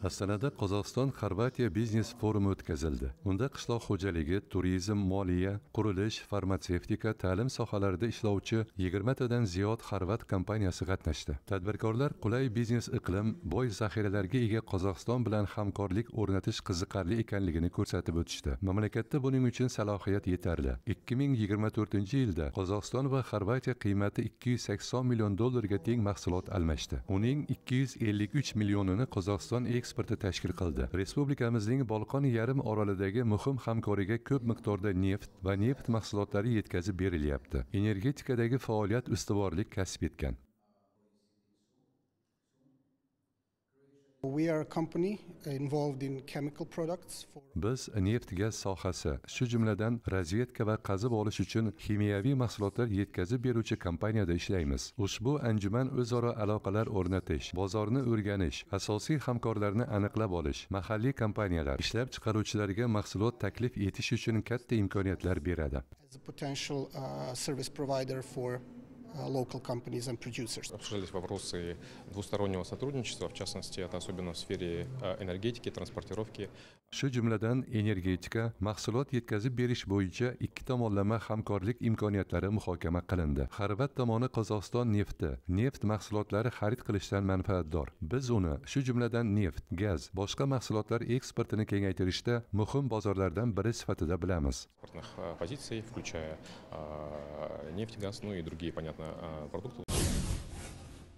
Astanada Qozog'iston-Xorvatiya biznes forumi o'tkazildi. Unda qishloq xo'jaligi, turizm, moliya, qurilish, farmatsevtika, ta'lim sohalarida ishlovchi 20 tadan ziyod xorvat kompaniyasi qatnashdi. Tadbirkorlar qulay biznes iqlim, boy zaxiralarga ega Qozog'iston bilan hamkorlik o'rnatish qiziqarli ekanligini ko'rsatib o'tishdi. Mamlakatda buning uchun salohiyat yetarli. 2024-yilda Qozog'iston va Xorvatiya qiymati 280 million dollarga teng mahsulot almashdi. Uning 253 millionini Qozog'iston eksporti tashkil qildi. Respublikamizning Bolqon yarim orolidagi muhim hamkoriga ko'p miqdorda neft va neft mahsulotlari yetkazib berilyapti. Energetikadagi faoliyat ustuvorlik kasb etgan. We are a company involved in chemical products for Biz neft gaz sohasi, shu jumladan razvedka va qazib olish uchun kimyoviy mahsulotlar yetkazib beruvchi kompaniyada ishlaymiz. Ushbu anjuman o'zaro aloqalar o'rnatish, bozorni o'rganish, asosiy hamkorlarni aniqlab olish, mahalliy kompaniyalar, ishlab chiqaruvchilarga mahsulot taklif etish uchun katta imkoniyatlar beradi. as a potential service provider for local companies and producers. Обсуждались вопросы двустороннего сотрудничества, в частности, это особенно в сфере энергетики, транспортировки. Shu jumladan energetika, mahsulot yetkazib berish bo'yicha ikki tomonlama hamkorlik imkoniyatlari muhokama qilindi. Xorvat tomoni Qozog'iston neft mahsulotlari xarid qilishdan manfaatdor. Biz uni, shu jumladan neft, gaz, boshqa mahsulotlar eksportini kengaytirishda muhim bozorlardan biri sifatida bilamiz. Позиций, включая нефть, газ, ну и другие, понятно, продукты.